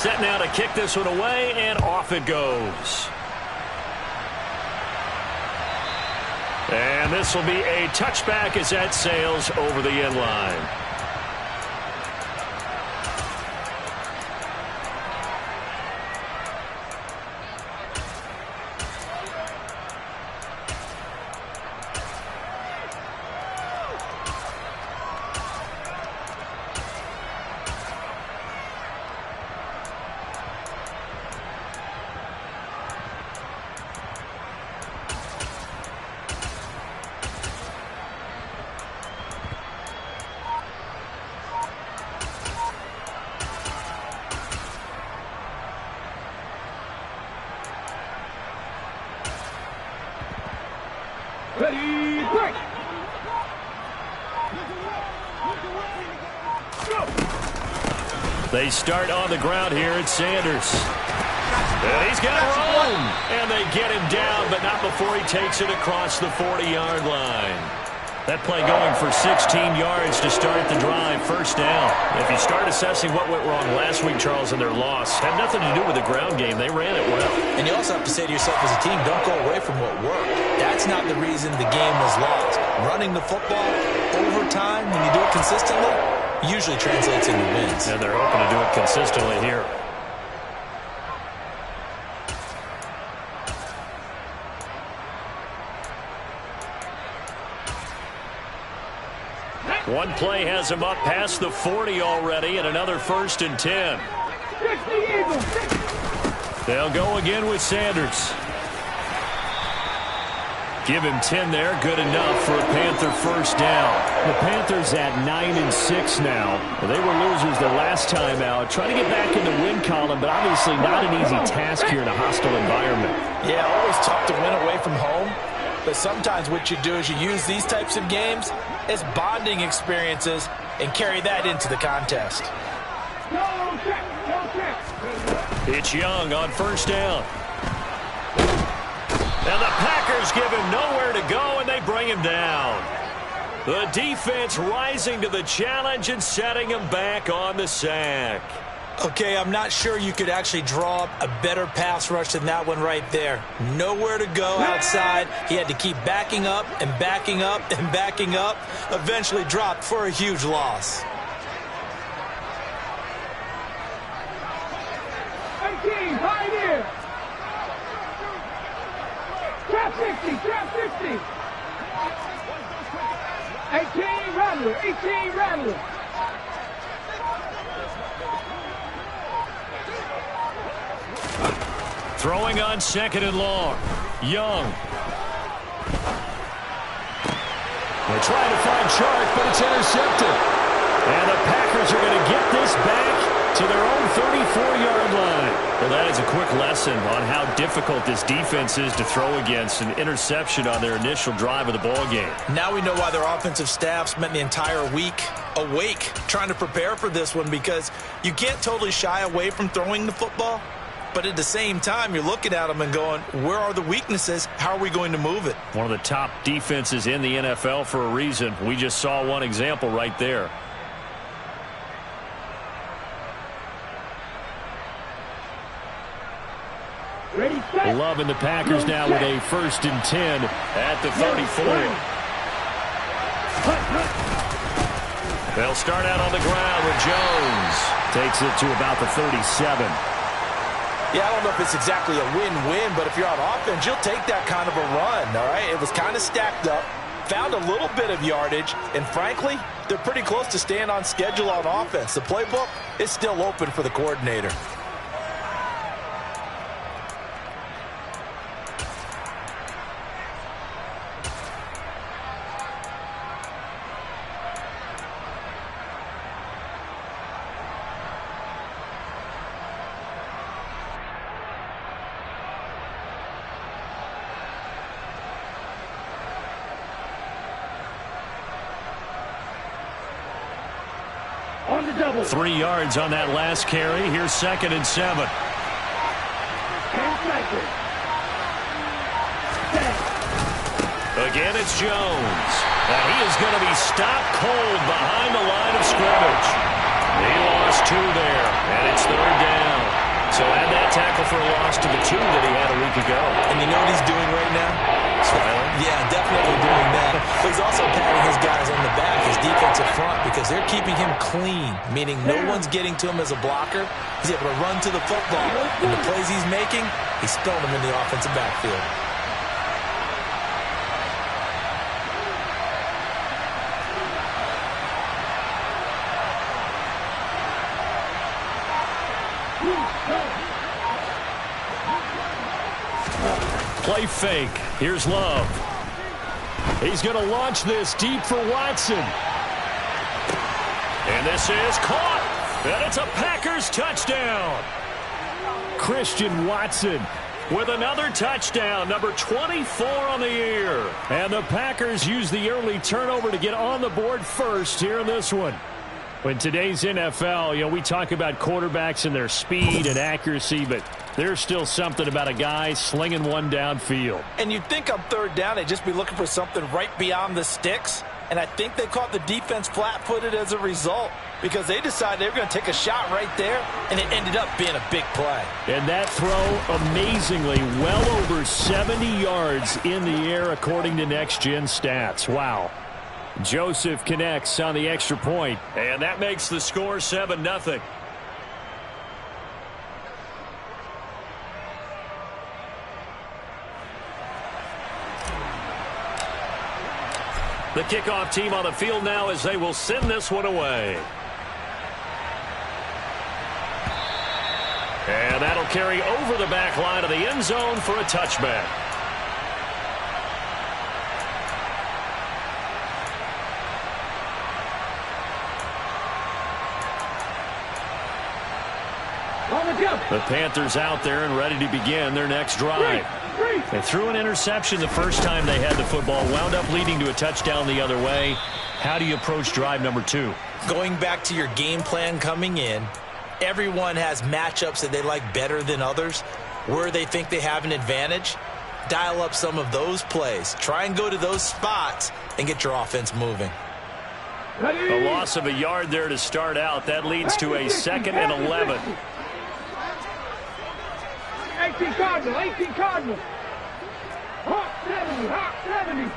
Set now to kick this one away, and off it goes. And this will be a touchback as that sails over the end line. Ready, break! They start on the ground here at Sanders. And he's got room. And they get him down, but not before he takes it across the 40-yard line. That play going for 16 yards to start the drive, first down. If you start assessing what went wrong last week, Charles, in their loss, had nothing to do with the ground game. They ran it well. And you also have to say to yourself as a team, don't go away from what worked. That's not the reason the game was lost. Running the football over time, when you do it consistently, usually translates into wins. And they're hoping to do it consistently here. One play has him up past the 40 already, and another 1st and 10. They'll go again with Sanders. Give him 10 there, good enough for a Panther first down. The Panthers at 9-6 now. They were losers their last time out. Trying to get back in the win column, but obviously not an easy task here in a hostile environment. Yeah, always tough to win away from home. But sometimes what you do is you use these types of games as bonding experiences and carry that into the contest. It's Young on first down. And the Packers give him nowhere to go, and they bring him down. The defense rising to the challenge and setting him back on the sack. Okay, I'm not sure you could actually draw up a better pass rush than that one right there. Nowhere to go outside. He had to keep backing up and backing up and backing up. Eventually dropped for a huge loss. 18, right here. Trap 60, trap 60. 18, Rattler, 18, Rattler. Throwing on 2nd and long. Young. They're trying to find Chark, but it's intercepted. And the Packers are going to get this back to their own 34-yard line. Well, that is a quick lesson on how difficult this defense is to throw against. An interception on their initial drive of the ball game. Now we know why their offensive staff spent the entire week awake trying to prepare for this one, because you can't totally shy away from throwing the football. But at the same time, you're looking at them and going, where are the weaknesses? How are we going to move it? One of the top defenses in the NFL for a reason. We just saw one example right there. Love and the Packers now with a 1st and 10 at the 34. They'll start out on the ground with Jones. Takes it to about the 37. Yeah, I don't know if it's exactly a win-win, but if you're on offense, you'll take that kind of a run, all right? It was kind of stacked up, found a little bit of yardage, and frankly, they're pretty close to staying on schedule on offense. The playbook is still open for the coordinator. On the double. 3 yards on that last carry. Here's 2nd and 7. Again, it's Jones. And he is going to be stopped cold behind the line of scrimmage. He lost 2 there, and it's 3rd down. So add that tackle for a loss to the 2 that he had a week ago. And you know what he's doing right now? Smiling? Yeah, definitely doing that. But he's also patting his guys on the back, his defensive front, because they're keeping him clean, meaning no one's getting to him as a blocker. He's able to run to the football. And the plays he's making, he's throwing them in the offensive backfield. Play fake. Here's Love. He's going to launch this deep for Watson. And this is caught. And it's a Packers touchdown. Christian Watson with another touchdown, number 24 on the year. And the Packers use the early turnover to get on the board first here in this one. In today's NFL, we talk about quarterbacks and their speed and accuracy, but there's still something about a guy slinging one downfield. And you'd think on third down they'd just be looking for something right beyond the sticks. And I think they caught the defense flat-footed as a result because they decided they were going to take a shot right there, and it ended up being a big play. And that throw, amazingly, well over 70 yards in the air according to Next Gen Stats. Wow. Joseph connects on the extra point, and that makes the score 7-0. The kickoff team on the field now as they will send this one away. And that'll carry over the back line of the end zone for a touchback. The Panthers out there and ready to begin their next drive. They threw an interception the first time they had the football, wound up leading to a touchdown the other way. How do you approach drive number 2? Going back to your game plan coming in, everyone has matchups that they like better than others. Where they think they have an advantage, dial up some of those plays. Try and go to those spots and get your offense moving. A loss of a yard there to start out. That leads to a 2nd and 11. 18 Cardinal, 18 Cardinal. Hawk 70, Hawk 70.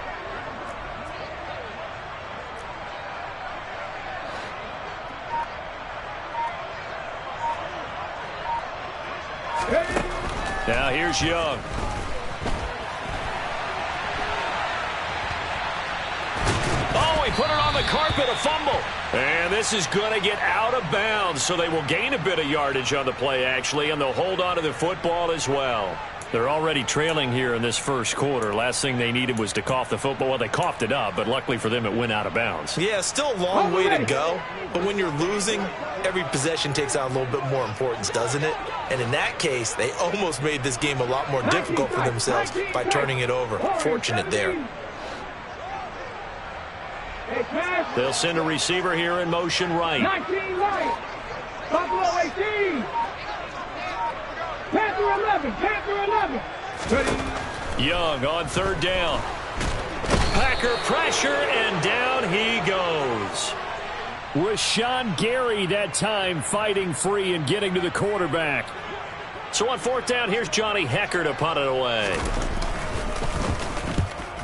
Now here's Young. Oh, he put it on the carpet, a fumble. And this is going to get out of bounds, so they will gain a bit of yardage on the play, actually, and they'll hold on to the football as well. They're already trailing here in this first quarter. Last thing they needed was to cough the football. Well, they coughed it up, but luckily for them, it went out of bounds. Yeah, still a long way to go, but when you're losing, every possession takes on a little bit more importance, doesn't it? And in that case, they almost made this game a lot more difficult for themselves by turning it over. Fortunate there. They'll send a receiver here in motion right. 19 right. Buffalo 18. Panther 11. Panther 11. Young on third down. Packer pressure, and down he goes. Rashawn Gary that time fighting free and getting to the quarterback. So on fourth down, here's Johnny Hekker to punt it away.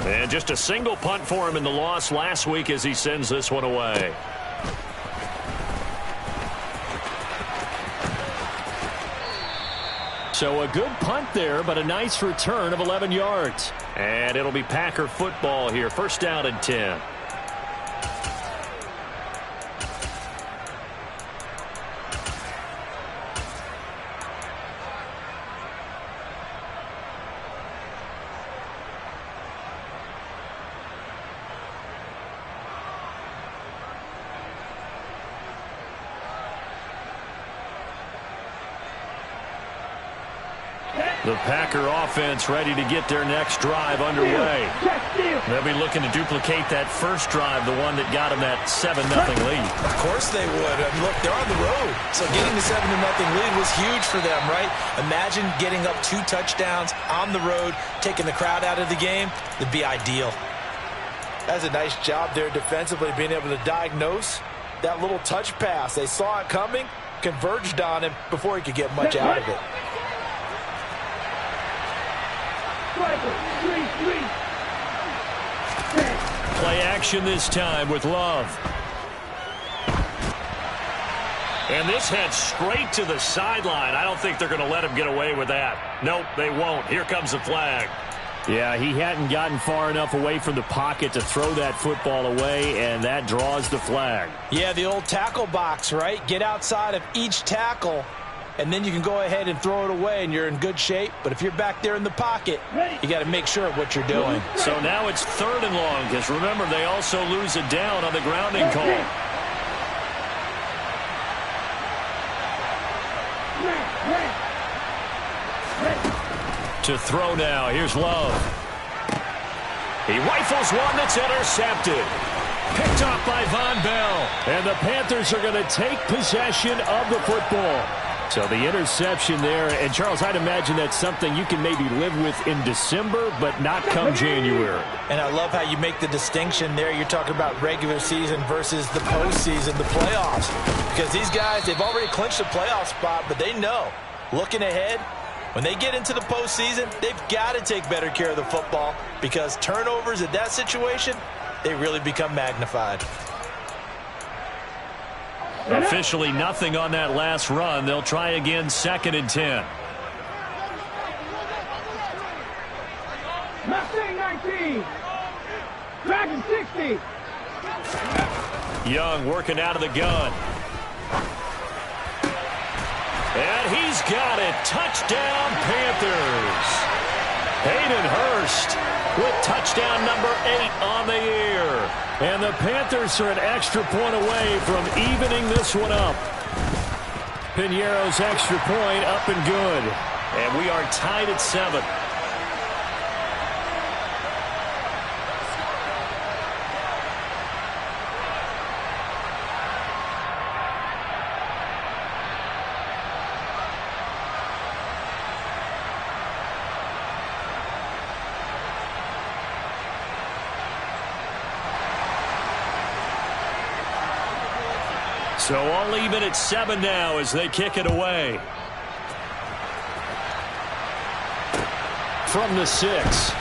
And just a single punt for him in the loss last week as he sends this one away. So a good punt there, but a nice return of 11 yards. And it'll be Packer football here. First down and 10. The Packer offense ready to get their next drive underway. They'll be looking to duplicate that first drive, the one that got them that 7-0 lead. Of course they would. I mean, look, they're on the road. So getting the 7-0 lead was huge for them, right? Imagine getting up 2 touchdowns on the road, taking the crowd out of the game. It'd be ideal. That's a nice job there defensively, being able to diagnose that little touch pass. They saw it coming, converged on him before he could get much out of it. Play action this time with Love. And this heads straight to the sideline. I don't think they're going to let him get away with that. Nope, they won't. Here comes the flag. Yeah, he hadn't gotten far enough away from the pocket to throw that football away, and that draws the flag. Yeah, the old tackle box, right? Get outside of each tackle, and then you can go ahead and throw it away, and you're in good shape. But if you're back there in the pocket, you got to make sure of what you're doing. So now it's 3rd and long, because remember, they also lose a down on the grounding call. To throw now. Here's Love. He rifles one that's intercepted. Picked off by Von Bell. And the Panthers are going to take possession of the football. So the interception there. And, Charles, I'd imagine that's something you can maybe live with in December, but not come January. And I love how you make the distinction there. You're talking about regular season versus the postseason, the playoffs. Because these guys, they've already clinched a playoff spot, but they know, looking ahead, when they get into the postseason, they've got to take better care of the football because turnovers in that situation, they really become magnified. Officially nothing on that last run. They'll try again 2nd and 10. Mustang 19. Dragon 60. Young working out of the gun. And he's got it. Touchdown, Panthers. Hayden Hurst with touchdown number 8 on the year. And the Panthers are an extra point away from evening this one up. Piñeiro's extra point up and good. And we are tied at 7. So all even at 7 now as they kick it away. From the 6.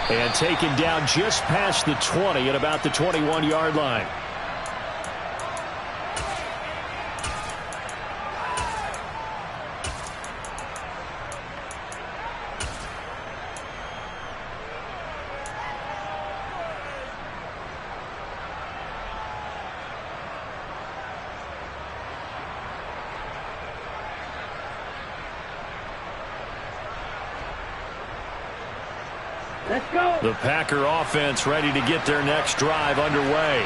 And taken down just past the 20 at about the 21-yard line. Let's go. The Packer offense ready to get their next drive underway.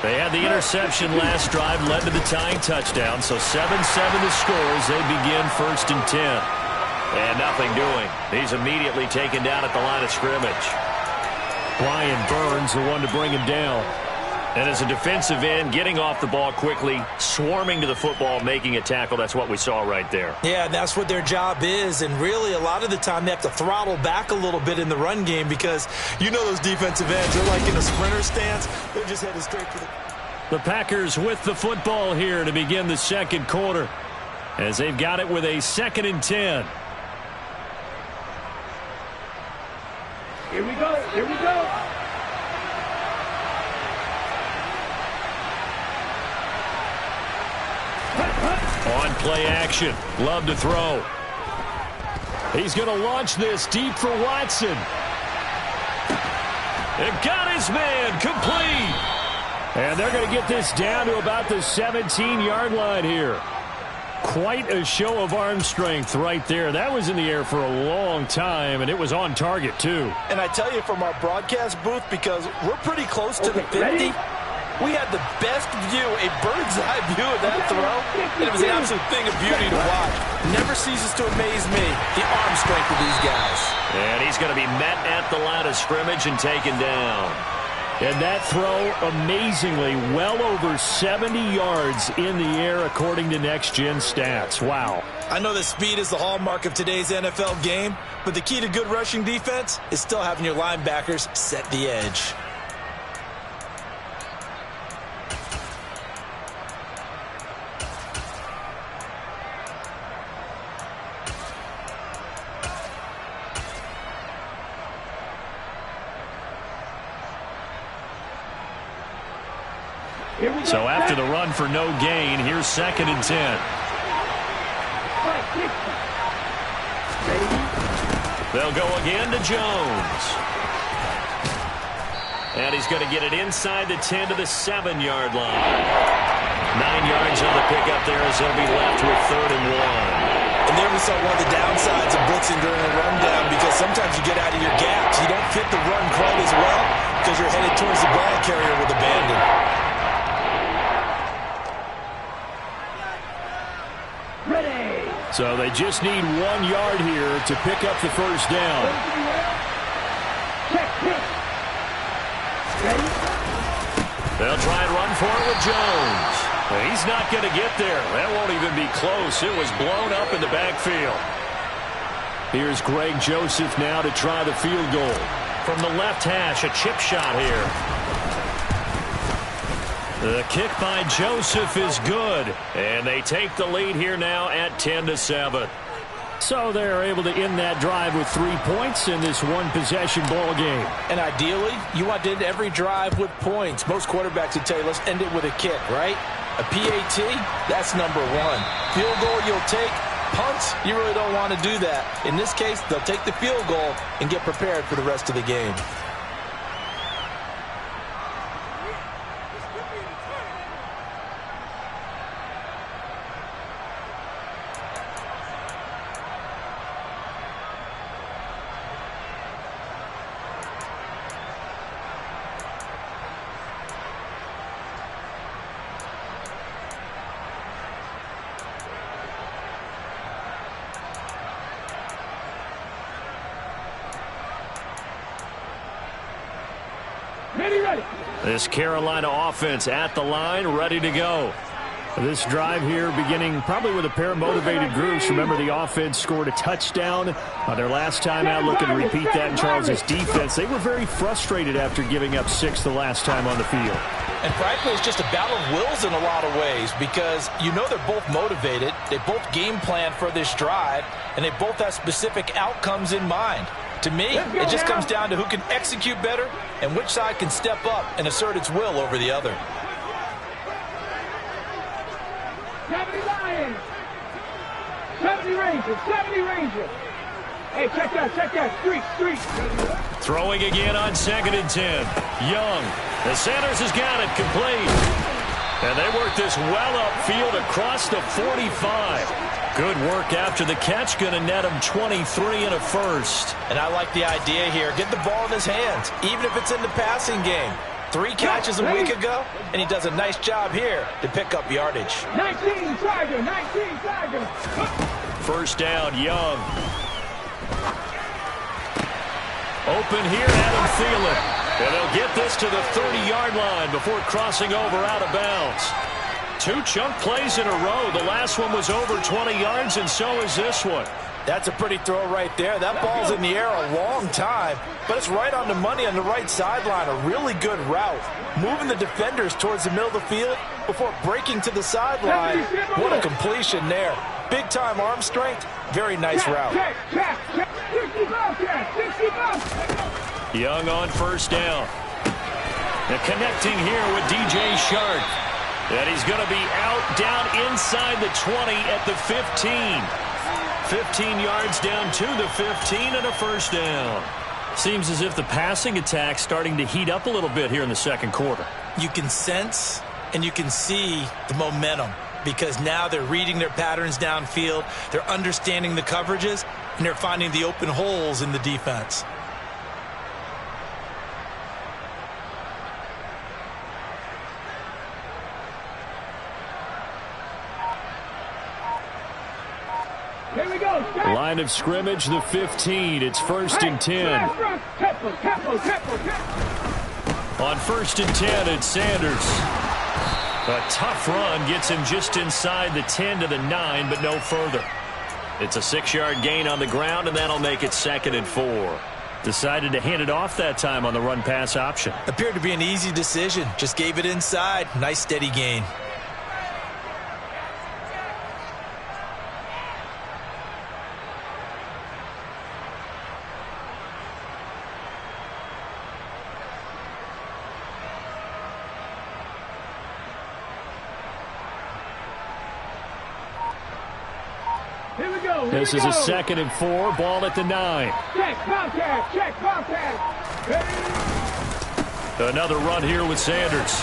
They had the interception last drive, led to the tying touchdown. So 7-7 the score as they begin 1st and 10. And nothing doing. He's immediately taken down at the line of scrimmage. Brian Burns, the one to bring him down. And as a defensive end, getting off the ball quickly, swarming to the football, making a tackle. That's what we saw right there. Yeah, and that's what their job is. And really, a lot of the time, they have to throttle back a little bit in the run game because you know those defensive ends, they're like in a sprinter stance. They're just headed straight for the Packers with the football here to begin the 2nd quarter as they've got it with a 2nd and 10. Here we go. Here we go. On play action. Love to throw. He's going to launch this deep for Watson. And got his man complete. And they're going to get this down to about the 17-yard line here. Quite a show of arm strength right there. That was in the air for a long time, and it was on target, too. And I tell you, from our broadcast booth, because we're pretty close to the 50, we had the best view, a bird's-eye view of that throw, and it was an absolute thing of beauty to watch. Never ceases to amaze me, the arm strength of these guys. And he's going to be met at the line of scrimmage and taken down. And that throw, amazingly, well over 70 yards in the air, according to Next Gen Stats. Wow. I know that speed is the hallmark of today's NFL game, but the key to good rushing defense is still having your linebackers set the edge. So after the run for no gain, here's 2nd and 10. They'll go again to Jones. And he's going to get it inside the 10 to the 7-yard line. 9 yards on the pickup there as they'll be left with 3rd and 1. And there we saw one of the downsides of blitzing during a rundown, because sometimes you get out of your gaps. You don't fit the run quite as well because you're headed towards the ball carrier with abandon. So they just need 1 yard here to pick up the first down. They'll try and run for it with Jones. He's not going to get there. That won't even be close. It was blown up in the backfield. Here's Greg Joseph now to try the field goal. From the left hash, a chip shot here. The kick by Joseph is good. And they take the lead here now at 10-7. So they're able to end that drive with 3 points in this one-possession ball game. And ideally, you want to end every drive with points. Most quarterbacks would tell you, let's end it with a kick, right? A PAT, that's number 1. Field goal you'll take. Punts, you really don't want to do that. In this case, they'll take the field goal and get prepared for the rest of the game. This Carolina offense at the line, ready to go. This drive here beginning probably with a pair of motivated groups. Remember, the offense scored a touchdown on their last time out. Looking to repeat that in Charles' defense. They were very frustrated after giving up 6 the last time on the field. And frankly, it's just a battle of wills in a lot of ways, because you know they're both motivated. They both game plan for this drive, and they both have specific outcomes in mind. To me, it just comes down to who can execute better and which side can step up and assert its will over the other. 70 Lions. 70 Rangers. 70 Rangers. Hey, check that. Street. Throwing again on 2nd and 10. Young. And Sanders has got it complete. And they work this well upfield across the 45. Good work after the catch. Going to net him 23 and a first. And I like the idea here. Get the ball in his hands, even if it's in the passing game. 3 catches a week ago, and he does a nice job here to pick up yardage. 19 Tiger. First down, Young. Open here, Adam Thielen. And they'll get this to the 30-yard line before crossing over out of bounds. 2 chunk plays in a row. The last one was over 20 yards, and so is this one. That's a pretty throw right there. That ball's in the air a long time, but it's right on the money on the right sideline. A really good route. Moving the defenders towards the middle of the field before breaking to the sideline. What a completion there. Big-time arm strength. Very nice route. Young on first down. And connecting here with DJ Shark. And he's going to be out down inside the 20 at the 15. 15 yards down to the 15 and a first down. Seems as if the passing attack's starting to heat up a little bit here in the second quarter. You can sense and you can see the momentum, because now they're reading their patterns downfield, they're understanding the coverages, and they're finding the open holes in the defense. Here we go. Line of scrimmage, the 15. It's 1st and 10. On 1st and 10, it's Sanders. A tough run gets him just inside the 10 to the 9, but no further. It's a 6-yard gain on the ground, and that'll make it 2nd and 4. Decided to hand it off that time on the run-pass option. Appeared to be an easy decision. Just gave it inside. Nice steady gain. go. This is a 2nd and 4. Ball at the 9. Check, contact. Check, contact. Ready? Another run here with Sanders.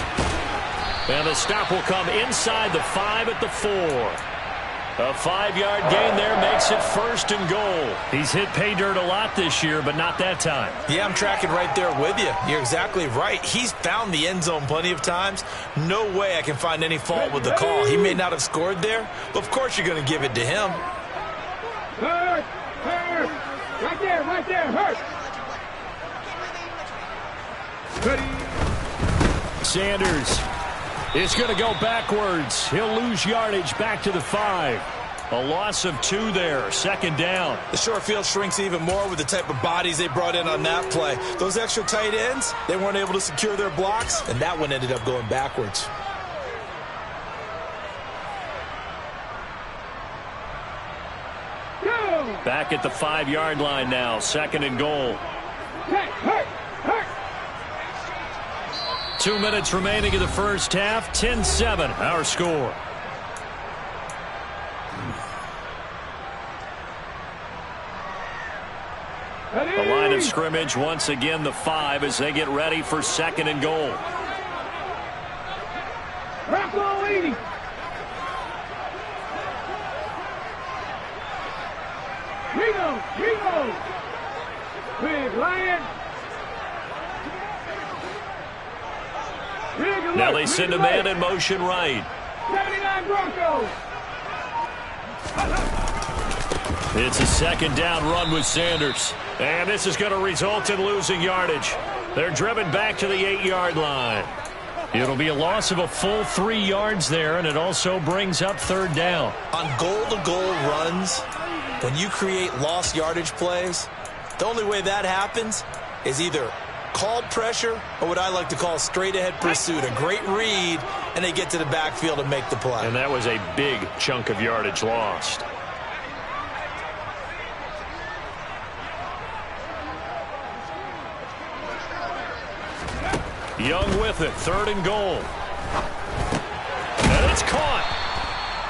And the stop will come inside the 5 at the 4. A 5-yard gain there makes it 1st and goal. He's hit pay dirt a lot this year, but not that time. Yeah, I'm tracking right there with you. You're exactly right. He's found the end zone plenty of times. No way I can find any fault with the call. He may not have scored there, but of course you're going to give it to him. Hurt. Right there, hurt. Ready? Sanders is going to go backwards. He'll lose yardage back to the 5. A loss of 2 there. 2nd down. The short field shrinks even more with the type of bodies they brought in on that play. Those extra tight ends, they weren't able to secure their blocks, and that one ended up going backwards. Back at the 5-yard line now. 2nd and goal. Hurt. 2 minutes remaining in the first half. 10-7, our score. The line of scrimmage once again the 5 as they get ready for 2nd and goal. Rocco Eady. Rigo. Big Lion. Now they send a man in motion right. 79 Broncos. It's a 2nd down run with Sanders. And this is going to result in losing yardage. They're driven back to the 8-yard line. It'll be a loss of a full 3 yards there, and it also brings up 3rd down. On goal-to-goal runs, when you create lost yardage plays, the only way that happens is either called pressure or what I like to call straight-ahead pursuit. A great read, and they get to the backfield and make the play. And that was a big chunk of yardage lost. Young with it, 3rd and goal. And it's caught.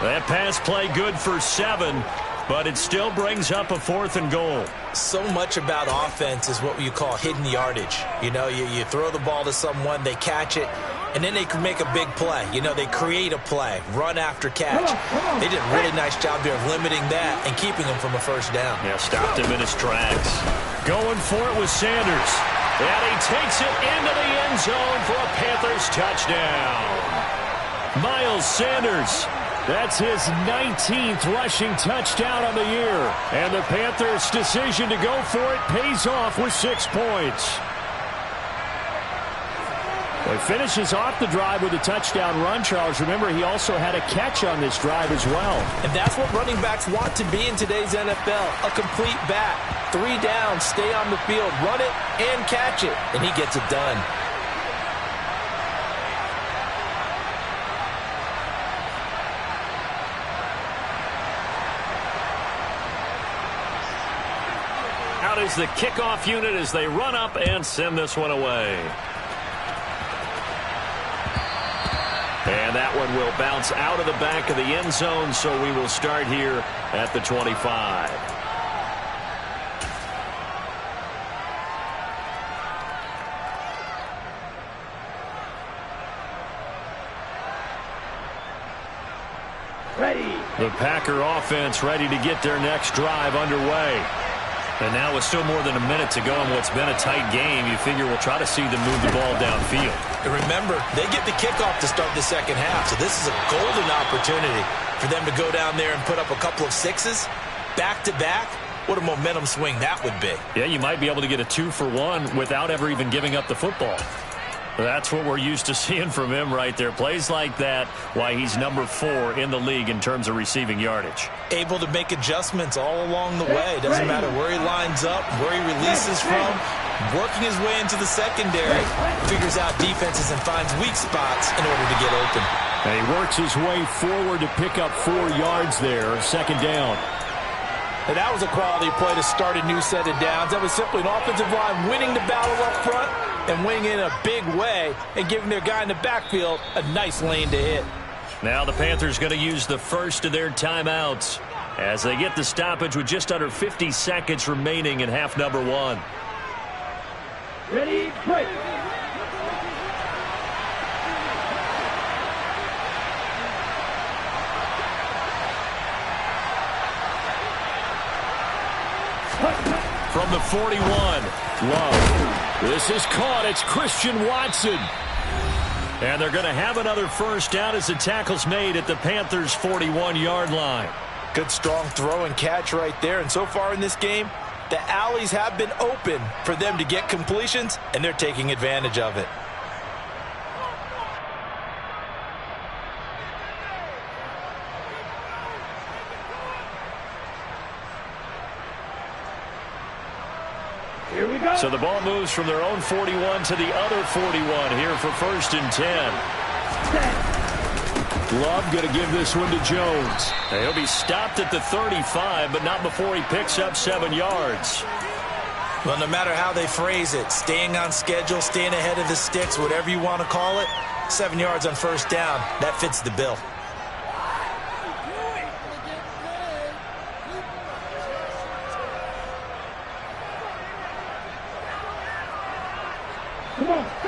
That pass play good for 7, but it still brings up a 4th and goal. So much about offense is what you call hidden yardage. You know, you throw the ball to someone, they catch it, and then they can make a big play. You know, they create a play, run after catch. They did a really nice job there of limiting that and keeping him from a 1st down. Yeah, stopped him in his tracks. Going for it with Sanders. And he takes it into the end zone for a Panthers touchdown. Miles Sanders. That's his 19th rushing touchdown on the year. And the Panthers' decision to go for it pays off with 6 points. Well, he finishes off the drive with a touchdown run, Charles. Remember, he also had a catch on this drive as well. And that's what running backs want to be in today's NFL, a complete back. 3 down, stay on the field, run it, and catch it. And he gets it done. Out is the kickoff unit as they run up and send this one away. And that one will bounce out of the back of the end zone, so we will start here at the 25. Ready. The Packer offense ready to get their next drive underway. And now with still more than a minute to go in what's been a tight game, you figure we'll try to see them move the ball downfield. And remember, they get the kickoff to start the second half, so this is a golden opportunity for them to go down there and put up a couple of 6s back-to-back. What a momentum swing that would be. Yeah, you might be able to get a 2-for-1 without ever even giving up the football. That's what we're used to seeing from him right there. Plays like that, why he's number 4 in the league in terms of receiving yardage. Able to make adjustments all along the way. Doesn't matter where he lines up, where he releases from. Working his way into the secondary. Figures out defenses and finds weak spots in order to get open. And he works his way forward to pick up 4 yards there. 2nd down. And that was a quality play to start a new set of downs. That was simply an offensive line winning the battle up front and winning in a big way and giving their guy in the backfield a nice lane to hit. Now the Panthers going to use the first of their timeouts. as they get the stoppage with just under 50 seconds remaining in half number one. Ready, break. From the 41, Love. This is caught. It's Christian Watson. And they're going to have another first down as the tackle's made at the Panthers' 41-yard line. Good, strong throw and catch right there. And so far in this game, the alleys have been open for them to get completions, and they're taking advantage of it. Here we go. So the ball moves from their own 41 to the other 41 here for 1st and 10. Love going to give this one to Jones. He'll be stopped at the 35, but not before he picks up 7 yards. Well, no matter how they phrase it, staying on schedule, staying ahead of the sticks, whatever you want to call it, 7 yards on first down, that fits the bill.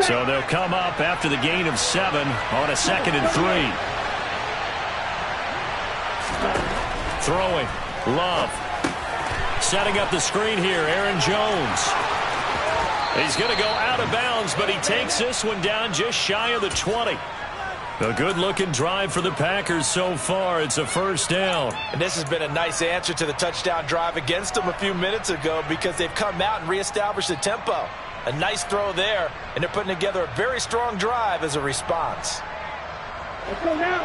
So they'll come up after the gain of 7 on a 2nd and 3. Throwing. Love. Setting up the screen here, Aaron Jones. He's going to go out of bounds, but he takes this one down just shy of the 20. A good-looking drive for the Packers so far. It's a first down. And this has been a nice answer to the touchdown drive against them a few minutes ago because they've come out and reestablished the tempo. A nice throw there, and they're putting together a very strong drive as a response. Let's go now.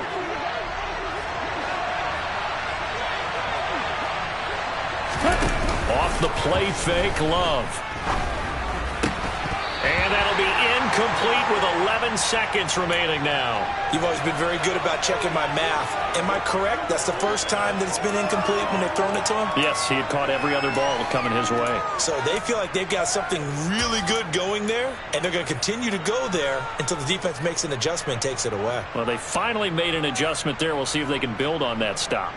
Off the play fake, Love. And that'll be incomplete with 11 seconds remaining now. You've always been very good about checking my math. Am I correct? That's the first time that it's been incomplete when they've thrown it to him? Yes, he had caught every other ball coming his way. So they feel like they've got something really good going there, and they're going to continue to go there until the defense makes an adjustment and takes it away. Well, they finally made an adjustment there. We'll see if they can build on that stop.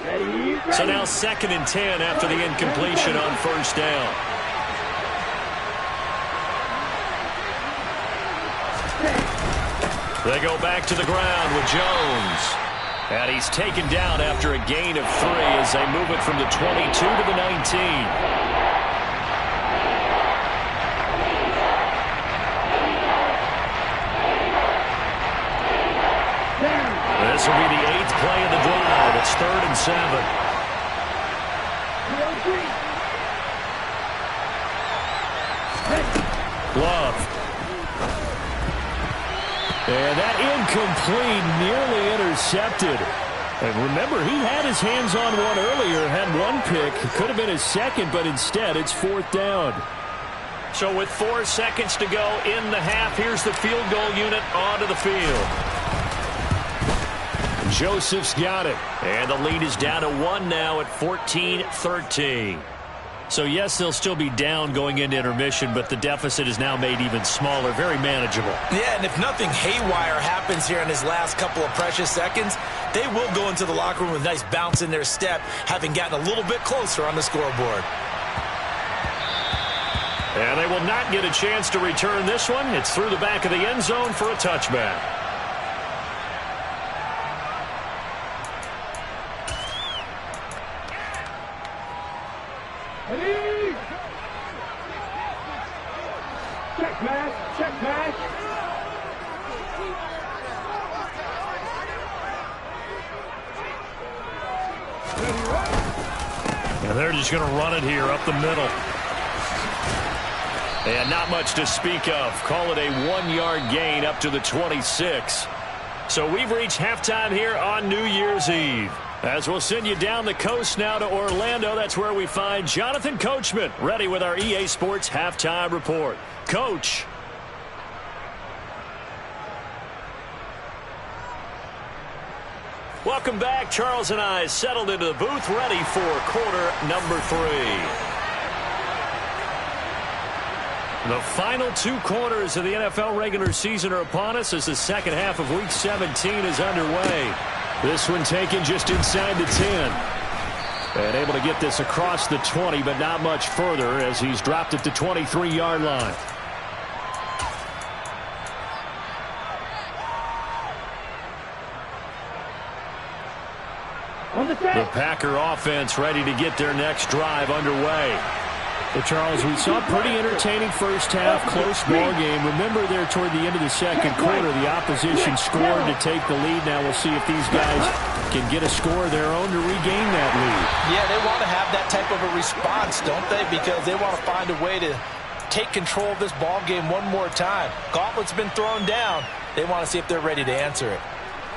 Ready, ready. So now 2nd and 10 after the incompletion on first down. They go back to the ground with Jones. And he's taken down after a gain of 3 as they move it from the 22 to the 19. This will be the 8th play of the drive. It's 3rd and 7. Love. And that incomplete, nearly intercepted. And remember, he had his hands on one earlier, had one pick. Could have been his second, but instead it's 4th down. So with 4 seconds to go in the half, here's the field goal unit onto the field. Joseph's got it. And the lead is down to 1 now at 14-13. So, yes, they'll still be down going into intermission, but the deficit is now made even smaller, very manageable. Yeah, and if nothing haywire happens here in his last couple of precious seconds, they will go into the locker room with a nice bounce in their step, having gotten a little bit closer on the scoreboard. And they will not get a chance to return this one. It's through the back of the end zone for a touchback. Ready. Check pass, check pass. And they're just going to run it here up the middle. And not much to speak of. Call it a 1-yard gain up to the 26. So we've reached halftime here on New Year's Eve. As we'll send you down the coast now to Orlando, that's where we find Jonathan Coachman ready with our EA Sports Halftime Report. Coach. Welcome back. Charles and I settled into the booth ready for quarter number 3. The final 2 quarters of the NFL regular season are upon us as the second half of Week 17 is underway. This one taken just inside the 10. And able to get this across the 20, but not much further as he's dropped at the 23-yard line. The Packer offense ready to get their next drive underway. Well, Charles, we saw a pretty entertaining first half, close ball game. Remember there toward the end of the second quarter, the opposition scored to take the lead. Now we'll see if these guys can get a score of their own to regain that lead. Yeah, they want to have that type of a response, don't they? Because they want to find a way to take control of this ball game one more time. Gauntlet's been thrown down. They want to see if they're ready to answer it.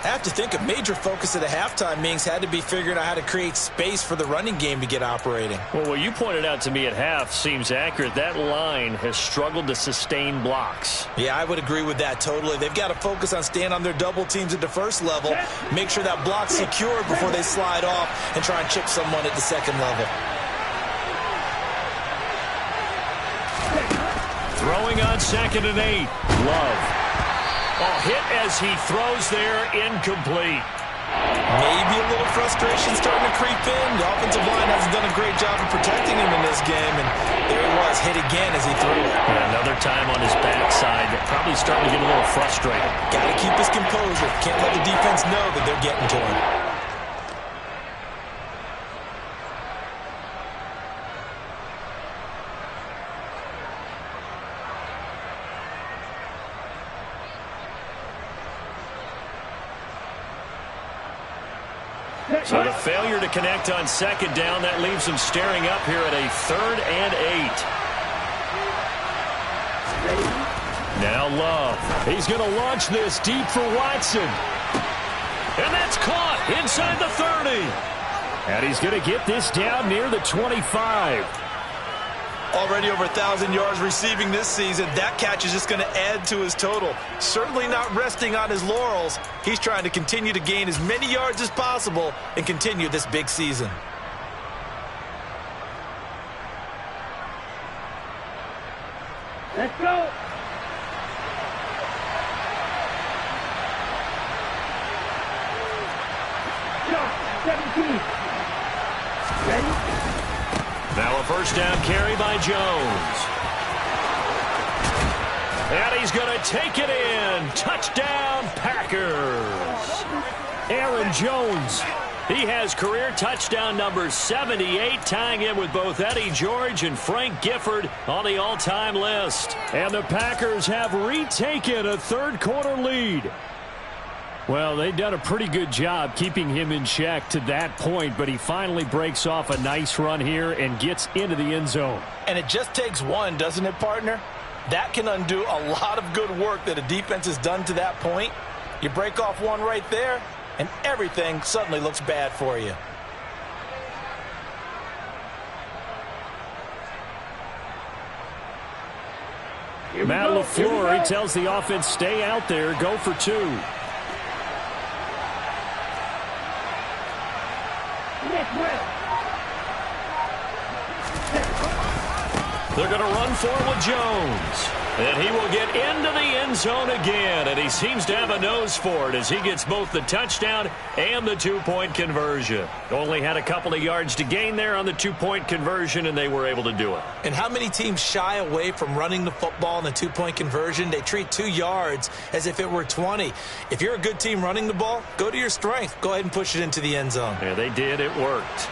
I have to think a major focus of the halftime meetings had to be figuring out how to create space for the running game to get operating. Well, what you pointed out to me at half seems accurate. That line has struggled to sustain blocks. Yeah, I would agree with that totally. They've got to focus on staying on their double teams at the first level, make sure that block's secured before they slide off and try and chip someone at the second level. Throwing on 2nd and 8. Love. Oh, hit as he throws there, incomplete. Maybe a little frustration starting to creep in. The offensive line hasn't done a great job of protecting him in this game, and there he was, hit again as he threw it. And another time on his backside, probably starting to get a little frustrated. Got to keep his composure. Can't let the defense know that they're getting to him. So the failure to connect on 2nd down, that leaves him staring up here at a 3rd and 8. Now Love. He's going to launch this deep for Watson. And that's caught inside the 30. And he's going to get this down near the 25. Already over 1,000 yards receiving this season. That catch is just going to add to his total. Certainly not resting on his laurels. He's trying to continue to gain as many yards as possible and continue this big season. Let's go. Shot, 17. Ready? Now a first down carry by Jones. And he's going to take it in. Touchdown, Packers. Aaron Jones. He has career touchdown number 78, tying him with both Eddie George and Frank Gifford on the all-time list. And the Packers have retaken a third-quarter lead. Well, they've done a pretty good job keeping him in check to that point, but he finally breaks off a nice run here and gets into the end zone. And it just takes one, doesn't it, partner? That can undo a lot of good work that a defense has done to that point. You break off one right there, and everything suddenly looks bad for you. Matt LaFleur, he tells the offense, stay out there, go for 2. They're going to run for it with Jones. And he will get into the end zone again. And he seems to have a nose for it as he gets both the touchdown and the two-point conversion. Only had a couple of yards to gain there on the two-point conversion, and they were able to do it. And how many teams shy away from running the football in the two-point conversion? They treat 2 yards as if it were 20. If you're a good team running the ball, go to your strength. Go ahead and push it into the end zone. Yeah, they did. It worked.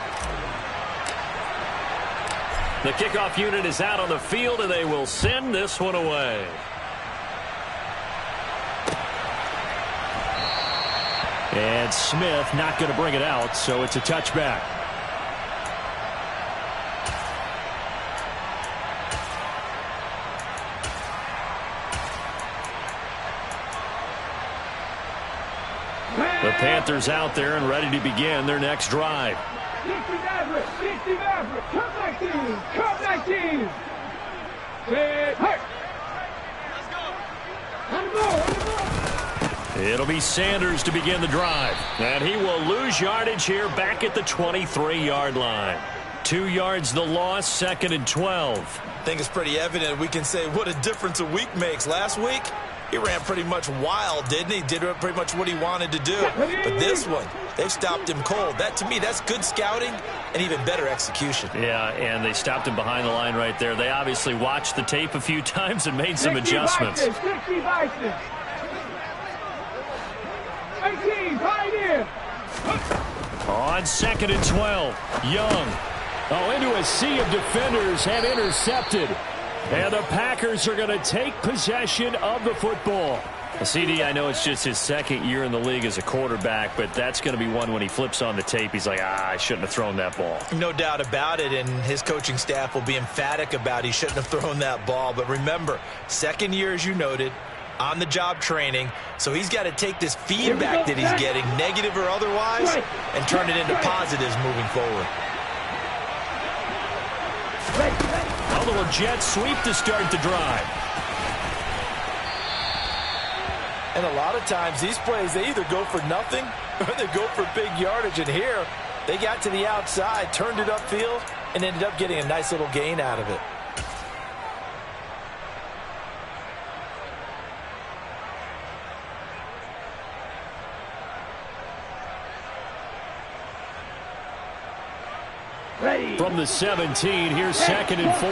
The kickoff unit is out on the field, and they will send this one away. And Smith not going to bring it out, so it's a touchback. The Panthers out there and ready to begin their next drive. 60 Maverick, 60 Maverick, come 19, Say, hey. It'll be Sanders to begin the drive. And he will lose yardage here back at the 23-yard line. 2 yards the loss, 2nd and 12. I think it's pretty evident we can say what a difference a week makes. Last week, He ran pretty much wild, didn't he? Did pretty much what he wanted to do. But this one, they've stopped him cold. That, to me, that's good scouting and even better execution. Yeah, and they stopped him behind the line right there. They obviously watched the tape a few times and made some adjustments. 60 Bison. 18, Pioneer. On 2nd and 12, Young. Oh, into a sea of defenders and intercepted. And the Packers are going to take possession of the football. CD, I know it's just his second year in the league as a quarterback, but that's going to be one when he flips on the tape. He's like, I shouldn't have thrown that ball. No doubt about it, and his coaching staff will be emphatic about he shouldn't have thrown that ball. But remember, second year, as you noted, on-the-job training, so he's got to take this feedback that he's getting, negative or otherwise, and turn it into positives moving forward. A little jet sweep to start the drive. And a lot of times these plays, they either go for nothing or they go for big yardage. And here, they got to the outside, turned it upfield, and ended up getting a nice little gain out of it. From the 17, here's 2nd and 4.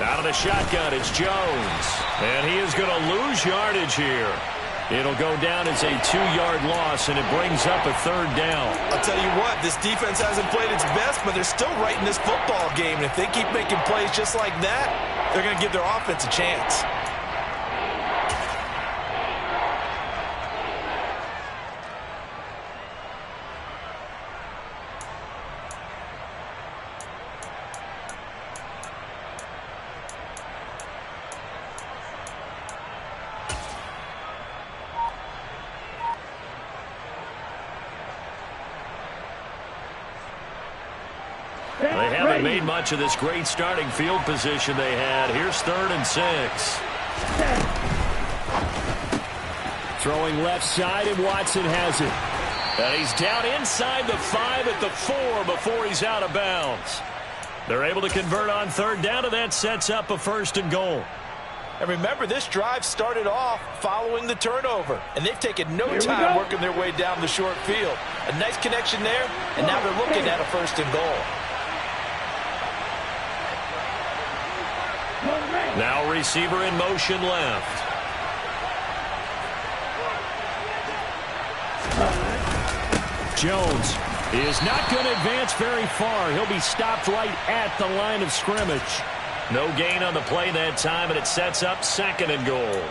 Out of the shotgun, it's Jones. And he is going to lose yardage here. It'll go down as a 2-yard loss, and it brings up a 3rd down. I'll tell you what, this defense hasn't played its best, but they're still right in this football game. And if they keep making plays just like that, they're going to give their offense a chance. They haven't made much of this great starting field position they had. Here's 3rd and 6. Throwing left side, and Watson has it. And he's down inside the 5 at the 4 before he's out of bounds. They're able to convert on 3rd down, and that sets up a 1st and goal. And remember, this drive started off following the turnover, and they've taken no time working their way down the short field. A nice connection there, and now they're looking at a 1st and goal. Now receiver in motion left. Jones is not going to advance very far. He'll be stopped right at the line of scrimmage. No gain on the play that time, and it sets up 2nd and goal.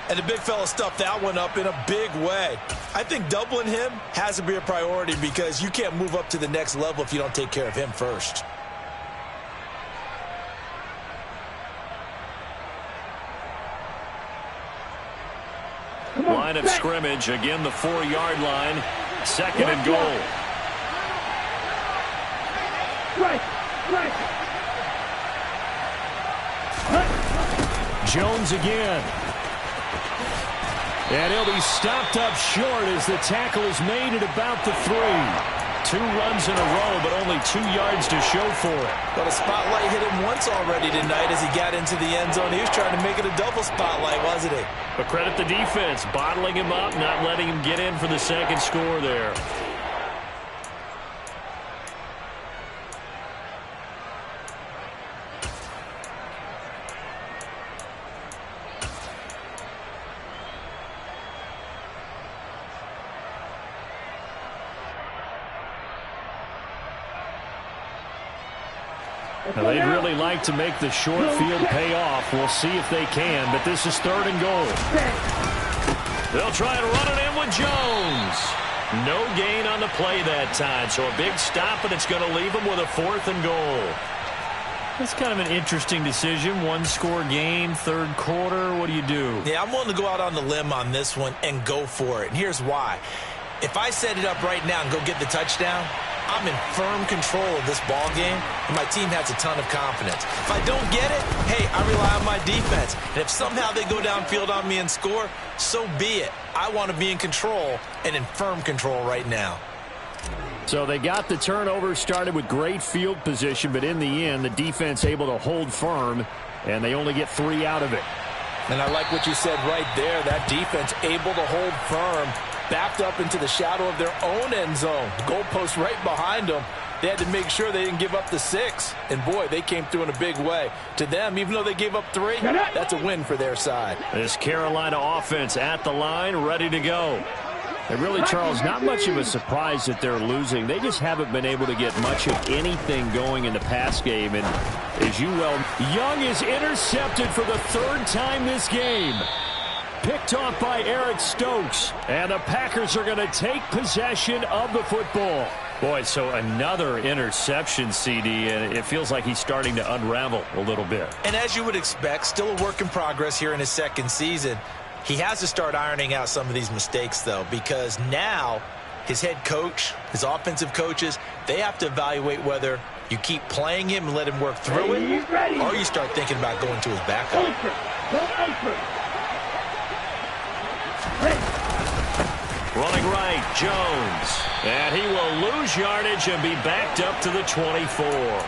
And the big fella stuffed that one up in a big way. I think doubling him has to be a priority because you can't move up to the next level if you don't take care of him first. Line of scrimmage, again the 4-yard line. 2nd and goal. Jones again. And he'll be stopped up short as the tackle is made at about the 3. 2 runs in a row, but only 2 yards to show for it. But a spotlight hit him once already tonight as he got into the end zone. He was trying to make it a double spotlight, wasn't he? But credit the defense, bottling him up, not letting him get in for the 2nd score there. Now, they'd really like to make the short field pay off. We'll see if they can, but this is 3rd and goal. They'll try and run it in with Jones. No gain on the play that time, so a big stop, and it's going to leave them with a 4th and goal. That's kind of an interesting decision. 1-score game, 3rd quarter. What do you do? Yeah, I'm willing to go out on the limb on this one and go for it. And here's why. If I set it up right now and go get the touchdown, I'm in firm control of this ball game, and my team has a ton of confidence. If I don't get it, hey, I rely on my defense. And if somehow they go downfield on me and score, so be it. I want to be in control and in firm control right now. So they got the turnover started with great field position, but in the end, the defense able to hold firm, and they only get 3 out of it. And I like what you said right there. That defense able to hold firm, backed up into the shadow of their own end zone. Goalpost right behind them. They had to make sure they didn't give up the 6. And, boy, they came through in a big way. To them, even though they gave up 3, that's a win for their side. This Carolina offense at the line, ready to go. And really, Charles, not much of a surprise that they're losing. They just haven't been able to get much of anything going in the pass game. And as you well, Young is intercepted for the 3rd time this game. Picked off by Eric Stokes. And the Packers are going to take possession of the football. Boy, so another interception, CD, and it feels like he's starting to unravel a little bit. And as you would expect, still a work in progress here in his 2nd season. He has to start ironing out some of these mistakes, though, because now his head coach, his offensive coaches, they have to evaluate whether you keep playing him and let him work through it, or you start thinking about going to his backup. Running right, Jones. And he will lose yardage and be backed up to the 24.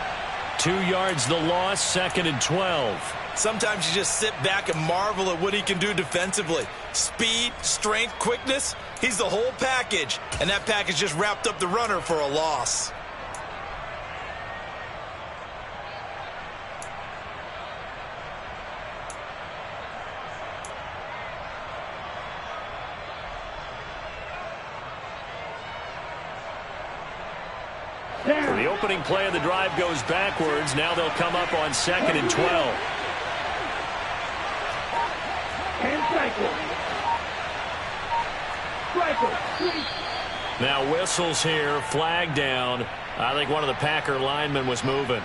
2 yards the loss, 2nd and 12. Sometimes you just sit back and marvel at what he can do defensively. Speed, strength, quickness, he's the whole package. And that package just wrapped up the runner for a loss. So the opening play of the drive goes backwards. Now they'll come up on 2nd and 12. Now whistles here, flag down. I think one of the Packer linemen was moving.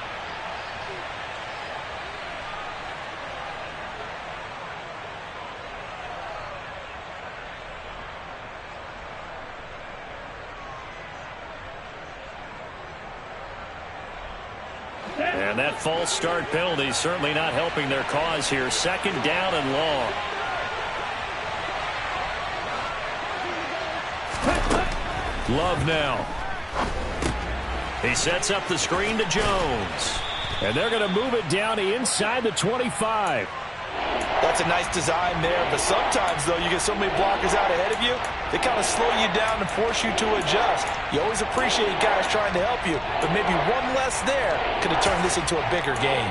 And that false start penalty certainly not helping their cause here. 2nd down and long. Love now. He sets up the screen to Jones. And they're going to move it down inside the 25. That's a nice design there, but sometimes, though, you get so many blockers out ahead of you, they kind of slow you down and force you to adjust. You always appreciate guys trying to help you, but maybe one less there could have turned this into a bigger game.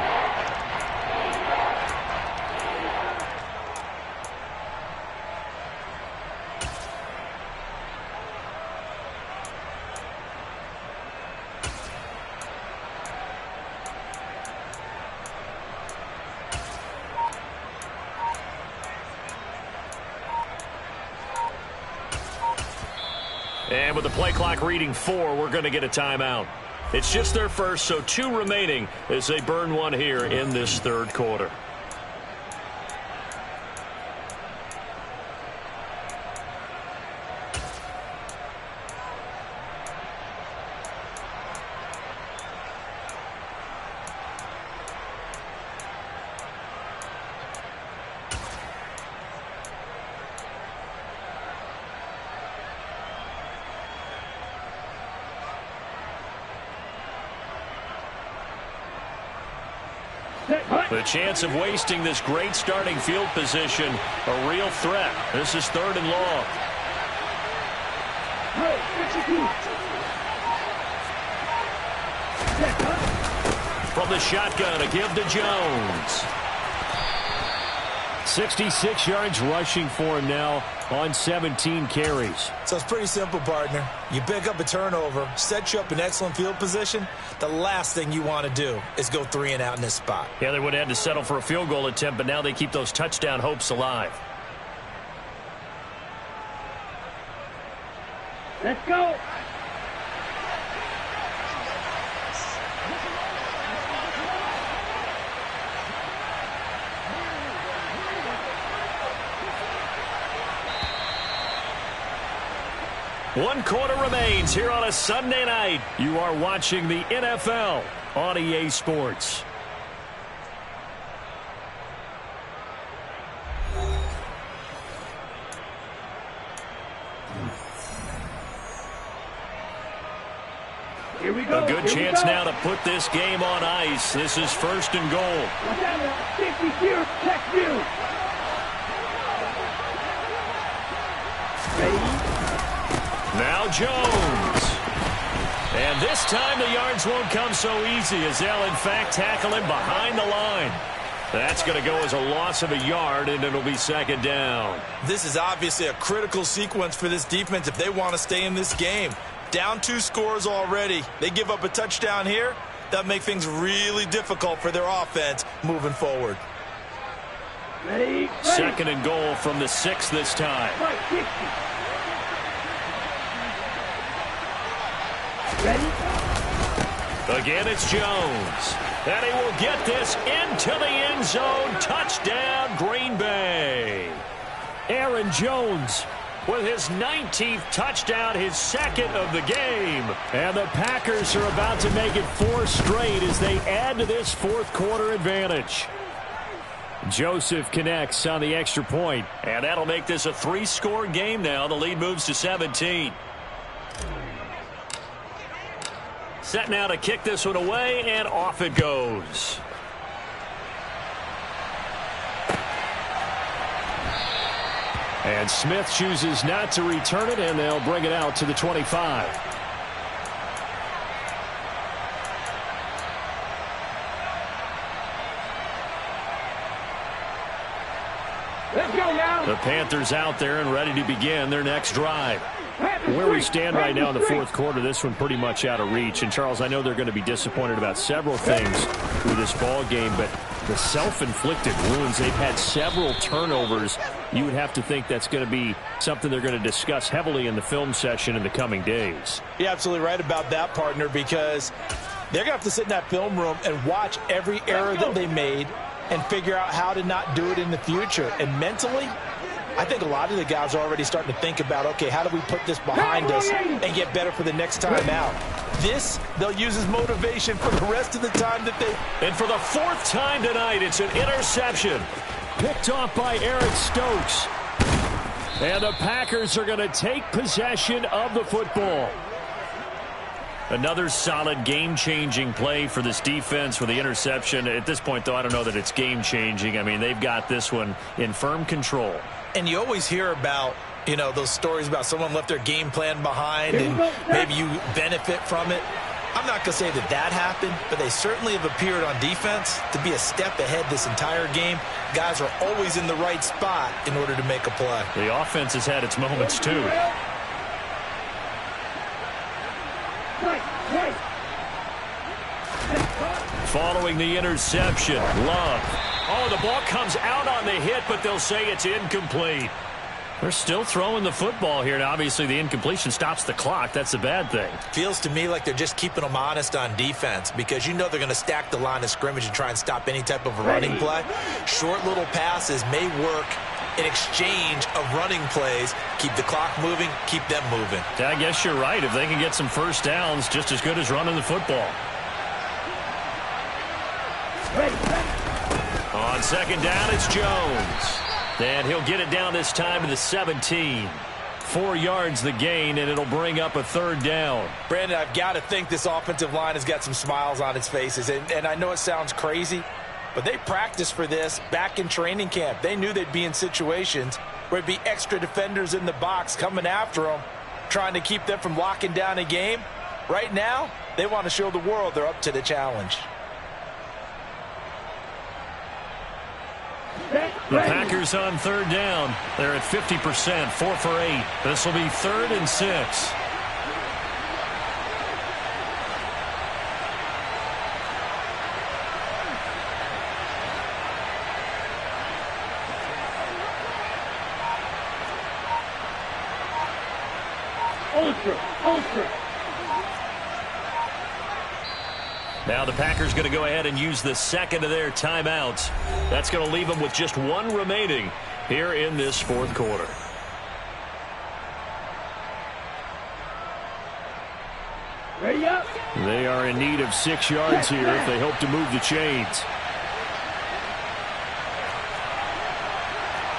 And with the play clock reading 4, we're going to get a timeout. It's just their first, so 2 remaining as they burn one here in this 3rd quarter. The chance of wasting this great starting field position, a real threat. This is 3rd and long. From the shotgun, a give to Jones. 66 yards rushing for him now on 17 carries. So it's pretty simple, partner. You pick up a turnover, set you up in excellent field position. The last thing you want to do is go 3 and out in this spot. Yeah, they would have had to settle for a field goal attempt, but now they keep those touchdown hopes alive. Let's go. One quarter remains here on a Sunday night. You are watching the NFL on EA Sports. Here we go. A good chance now to put this game on ice. This is 1st and goal. Watch out now. 60 check view. Ready? Now Jones. And this time the yards won't come so easy as they'll in fact tackle him behind the line. That's going to go as a loss of a yard, and it'll be 2nd down. This is obviously a critical sequence for this defense if they want to stay in this game. Down 2 scores already. They give up a touchdown here. That'll make things really difficult for their offense moving forward. Ready? 2nd and goal from the 6 this time. Right, 60. Ready? Again, it's Jones. And he will get this into the end zone. Touchdown, Green Bay. Aaron Jones with his 19th touchdown, his 2nd of the game. And the Packers are about to make it 4 straight as they add to this 4th quarter advantage. Joseph connects on the extra point. And that'll make this a 3-score game now. The lead moves to 17. Set now to kick this one away, and off it goes. And Smith chooses not to return it, and they'll bring it out to the 25. Let's go now. The Panthers out there and ready to begin their next drive. Where we stand right now in the 4th quarter, this one pretty much out of reach. And, Charles, I know they're going to be disappointed about several things through this ball game, but the self-inflicted wounds, they've had several turnovers. You would have to think that's going to be something they're going to discuss heavily in the film session in the coming days. You're absolutely right about that, partner, because they're going to have to sit in that film room and watch every error that they made and figure out how to not do it in the future. And mentally, I think a lot of the guys are already starting to think about, okay, how do we put this behind us and get better for the next time out? This, they'll use as motivation for the rest of the time that they... And for the 4th time tonight, it's an interception. Picked off by Eric Stokes. And the Packers are going to take possession of the football. Another solid game-changing play for this defense with the interception. At this point, though, I don't know that it's game-changing. I mean, they've got this one in firm control. And you always hear about, you know, those stories about someone left their game plan behind and maybe you benefit from it. I'm not going to say that that happened, but they certainly have appeared on defense to be a step ahead this entire game. Guys are always in the right spot in order to make a play. The offense has had its moments, too. Following the interception, Love. Oh, the ball comes out on the hit, but they'll say it's incomplete. They're still throwing the football here, and obviously the incompletion stops the clock. That's a bad thing. Feels to me like they're just keeping them honest on defense because you know they're going to stack the line of scrimmage and try and stop any type of a running play. Short little passes may work in exchange of running plays. Keep the clock moving, keep them moving. I guess you're right. If they can get some first downs, just as good as running the football. On 2nd down, it's Jones. And he'll get it down this time to the 17. 4 yards the gain, and it'll bring up a 3rd down. Brandon, I've got to think this offensive line has got some smiles on its faces. And I know it sounds crazy, but they practiced for this back in training camp. They knew they'd be in situations where it'd be extra defenders in the box coming after them, trying to keep them from locking down a game. Right now, they want to show the world they're up to the challenge. The Packers on 3rd down. They're at 50%, 4 for 8. This will be 3rd and 6. Ultra. Now the Packers going to go ahead and use the 2nd of their timeouts. That's going to leave them with just 1 remaining here in this 4th quarter. Ready up. They are in need of 6 yards here if they hope to move the chains.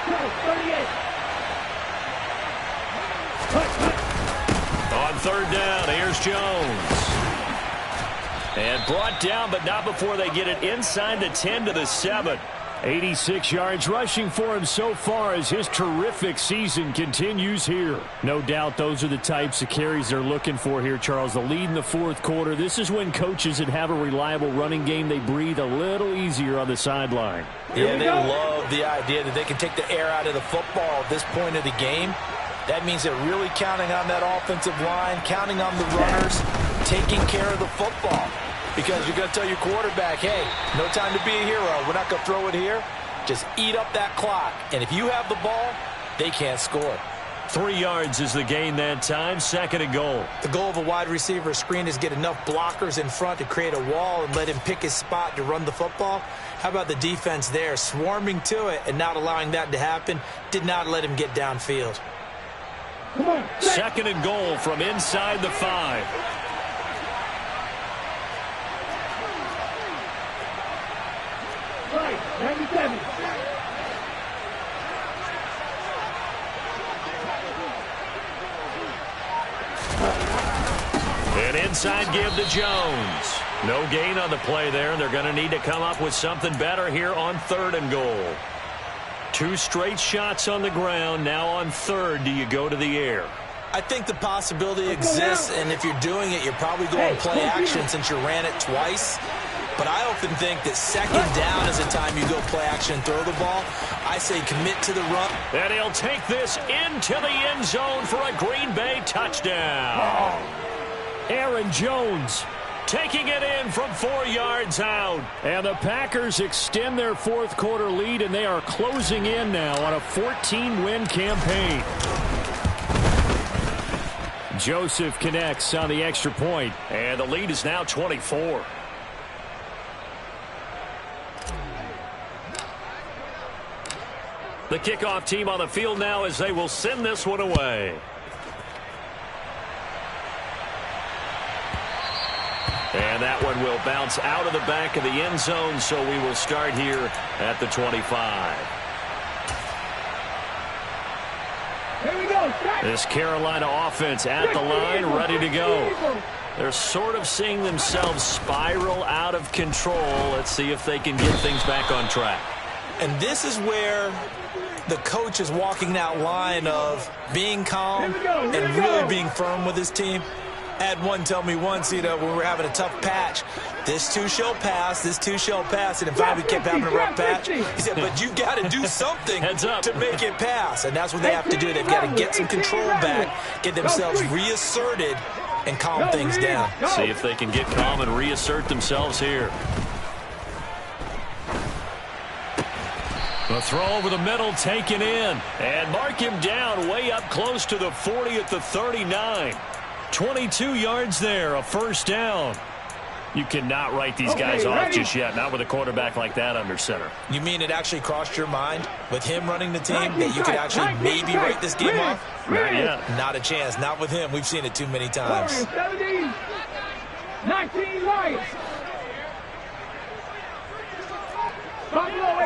38. On 3rd down, here's Jones. And brought down, but not before they get it inside the 10 to the 7. 86 yards rushing for him so far as his terrific season continues here. No doubt those are the types of carries they're looking for here, Charles. The lead in the fourth quarter. This is when coaches that have a reliable running game, they breathe a little easier on the sideline. Yeah, they love the idea that they can take the air out of the football at this point of the game. That means they're really counting on that offensive line, counting on the runners, taking care of the football. Because you're going to tell your quarterback, hey, no time to be a hero. We're not going to throw it here. Just eat up that clock. And if you have the ball, they can't score. 3 yards is the gain that time. 2nd and goal. The goal of a wide receiver screen is get enough blockers in front to create a wall and let him pick his spot to run the football. How about the defense there, swarming to it and not allowing that to happen? Did not let him get downfield. 2nd and goal from inside the 5. Right, 97. And inside give to Jones. No gain on the play there, and they're going to need to come up with something better here on 3rd and goal. 2 straight shots on the ground. Now on 3rd, do you go to the air? I think the possibility exists, and if you're doing it, you're probably going play action since you ran it twice. But I often think that 2nd down is the time you go play action and throw the ball. I say commit to the run. And he'll take this into the end zone for a Green Bay touchdown. Aaron Jones taking it in from 4 yards out. And the Packers extend their fourth quarter lead, and they are closing in now on a 14-win campaign. Joseph connects on the extra point. And the lead is now 24. The kickoff team on the field now as they will send this one away. And that one will bounce out of the back of the end zone, so we will start here at the 25. Here we go. This Carolina offense at the line, ready to go. They're sort of seeing themselves spiral out of control. Let's see if they can get things back on track. And this is where the coach is walking that line of being calm and really being firm with his team. I had one tell me once, when we were having a tough patch, this too shall pass, this too shall pass. And in fact, we kept having a rough patch. He said, but you got to do something to make it pass. And that's what they have to do. They've got to get some control back, get themselves reasserted, and calm things down. See if they can get calm and reassert themselves here. The throw over the middle taken in. And mark him down way up close to the 40 at the 39. 22 yards there, a first down. You cannot write these guys off just yet, not with a quarterback like that under center. You mean it actually crossed your mind with him running the team that you could actually maybe write this game off? Not yet. Not a chance. Not with him. We've seen it too many times. 17, 19 Lions. Buffalo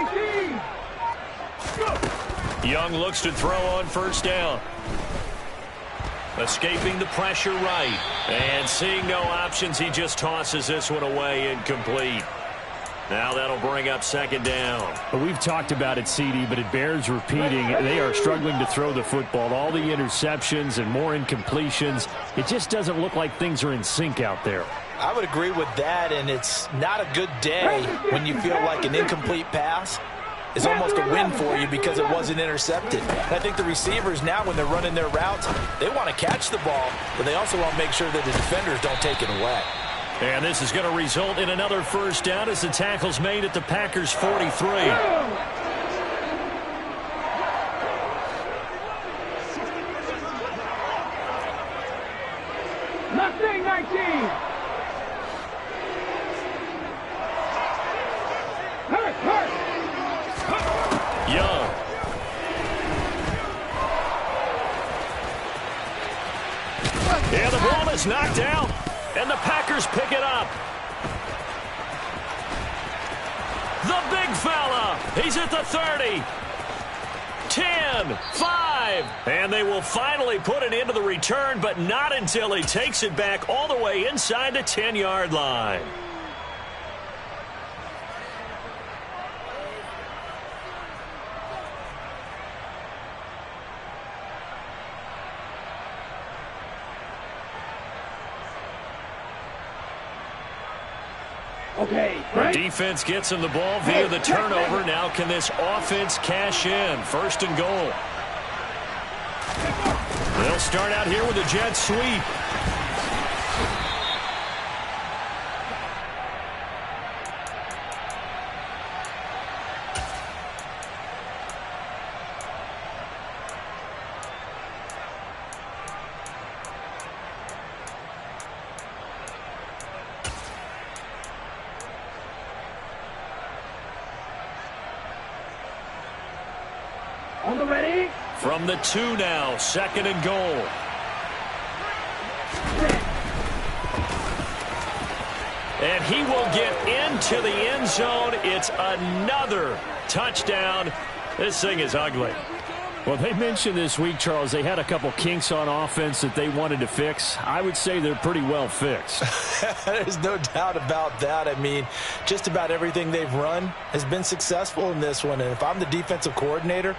18. Young looks to throw on first down. Escaping the pressure right. And seeing no options, he just tosses this one away, incomplete. Now that'll bring up second down. Well, we've talked about it, CD, but it bears repeating. They are struggling to throw the football. All the interceptions and more incompletions. It just doesn't look like things are in sync out there. I would agree with that, and it's not a good day when you feel like an incomplete pass is almost a win for you because it wasn't intercepted. And I think the receivers now, when they're running their routes, they want to catch the ball, but they also want to make sure that the defenders don't take it away. And this is going to result in another first down as the tackle's made at the Packers' 43. Mustang 19. Young. And the ball is knocked out, and the Packers pick it up. The big fella, he's at the 30. 10, 5, and they will finally put it into the return, but not until he takes it back all the way inside the 10-yard line. Okay, The defense gets him the ball via the turnover. Now can this offense cash in? First and goal. They'll start out here with a jet sweep. On the ready. From the 2 now, second and goal. And he will get into the end zone. It's another touchdown. This thing is ugly. Well, they mentioned this week, Charles, they had a couple kinks on offense that they wanted to fix. I would say they're pretty well fixed. There's no doubt about that. I mean, just about everything they've run has been successful in this one. And if I'm the defensive coordinator,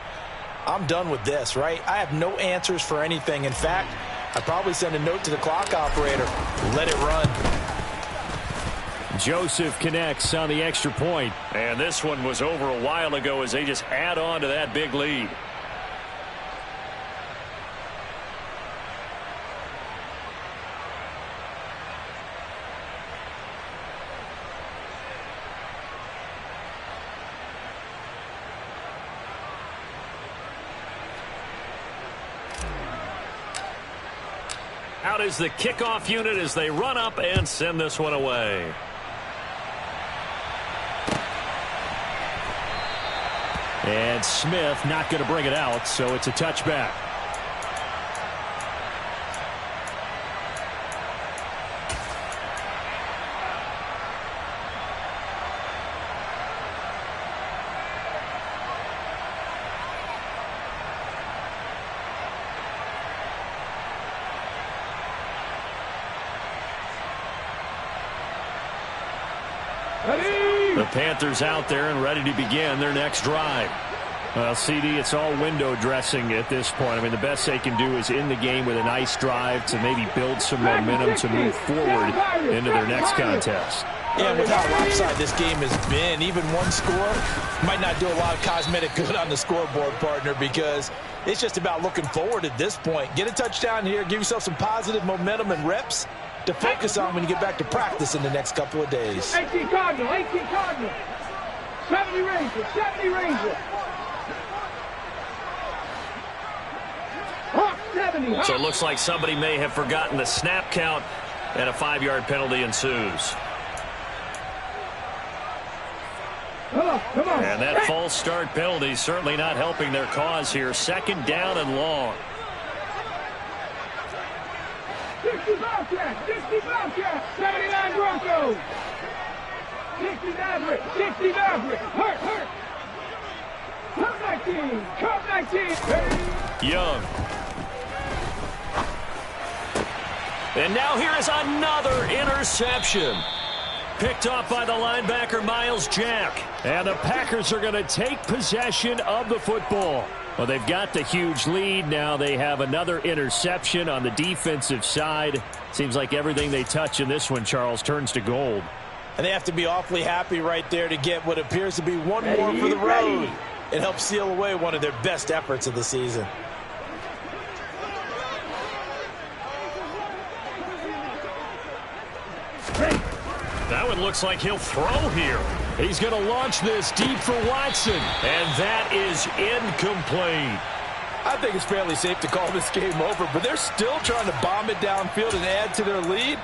I'm done with this, right? I have no answers for anything. In fact, I'd probably send a note to the clock operator. Let it run. Joseph connects on the extra point. And this one was over a while ago as they just add on to that big lead. Out is the kickoff unit as they run up and send this one away. And Smith not going to bring it out, so it's a touchback. The Panthers out there and ready to begin their next drive. Well, CD, it's all window dressing at this point. I mean, the best they can do is in the game with a nice drive to maybe build some momentum to move forward into their next contest. Yeah, with how lopsided this game has been, even one score might not do a lot of cosmetic good on the scoreboard, partner, because it's just about looking forward at this point. Get a touchdown here, give yourself some positive momentum and reps to focus on when you get back to practice in the next couple of days. 18 Cardinal, 18 Cardinal. 70 Ranger, 70 Ranger. Hawk 70. So it looks like somebody may have forgotten the snap count, and a 5-yard penalty ensues. Come on. And that false start penalty certainly not helping their cause here. Second down and long. 60 Bobcats, 60 Bobcats, 79 Broncos. 60 Maverick, 60 Maverick. Hurt. Come 19. Young. And now here is another interception. Picked off by the linebacker, Miles Jack. And the Packers are going to take possession of the football. Well, they've got the huge lead. Now they have another interception on the defensive side. Seems like everything they touch in this one, Charles, turns to gold. And they have to be awfully happy right there to get what appears to be one more for the road. It helps seal away one of their best efforts of the season. That one looks like he'll throw here. He's going to launch this deep for Watson. And that is incomplete. I think it's fairly safe to call this game over, but they're still trying to bomb it downfield and add to their lead.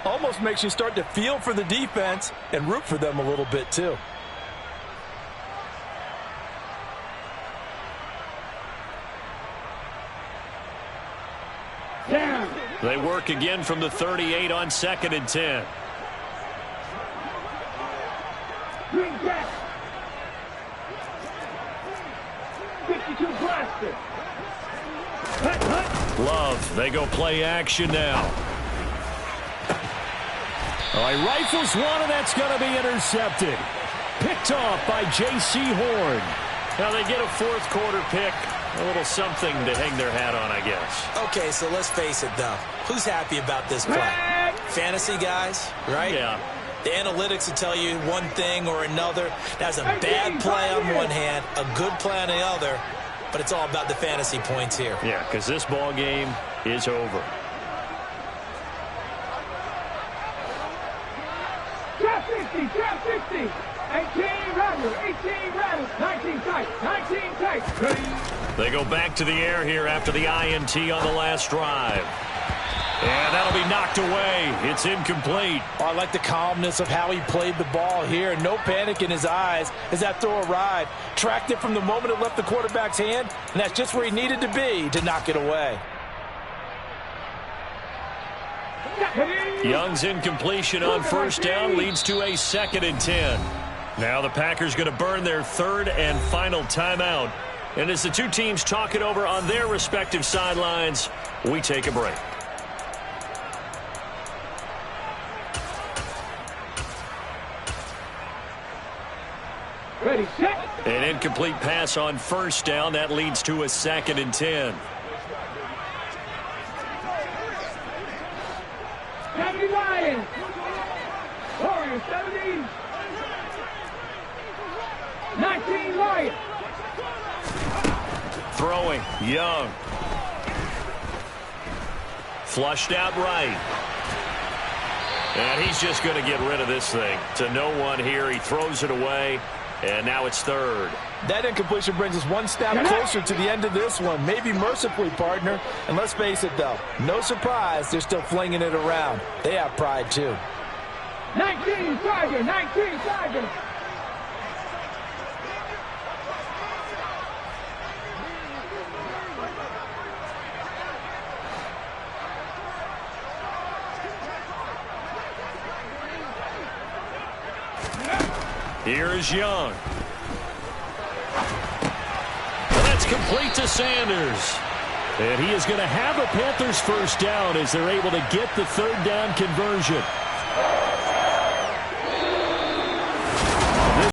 Almost makes you start to feel for the defense and root for them a little bit too. Down. They work again from the 38 on 2nd and 10. Green back. 50 52 blaster. Love, they go play action now. All right, rifles one, and that's going to be intercepted. Picked off by J.C. Horn. Now they get a fourth quarter pick. A little something to hang their hat on, I guess. Okay, so let's face it, though. Who's happy about this play? Fantasy guys, right? Yeah. The analytics will tell you one thing or another. That's a bad play on one hand, a good play on the other, but it's all about the fantasy points here. Yeah, because this ball game is over. Trap 60, trap 60. 18 Rattler, 18 Rattler, 19 tight, 19 tight. Ready? They go back to the air here after the INT on the last drive. And that'll be knocked away. It's incomplete. Oh, I like the calmness of how he played the ball here. No panic in his eyes as that throw arrived. Tracked it from the moment it left the quarterback's hand, and that's just where he needed to be to knock it away. Young's incompletion on first down leads to a 2nd and 10. Now the Packers going to burn their 3rd and final timeout. And as the two teams talk it over on their respective sidelines, we take a break. Ready, set. An incomplete pass on first down. That leads to a 2nd and 10. 70 Lions. Warriors, 70. 19 Lions. Throwing, Young. Flushed out right. And he's just going to get rid of this thing. To no one here. He throws it away. And now it's 3rd. That incompletion brings us one step closer to the end of this one. Maybe mercifully, partner. And let's face it, though. No surprise, they're still flinging it around. They have pride, too. 19 Tiger, 19 Tiger. Here's Young. That's complete to Sanders. And he is going to have a Panthers first down as they're able to get the 3rd down conversion.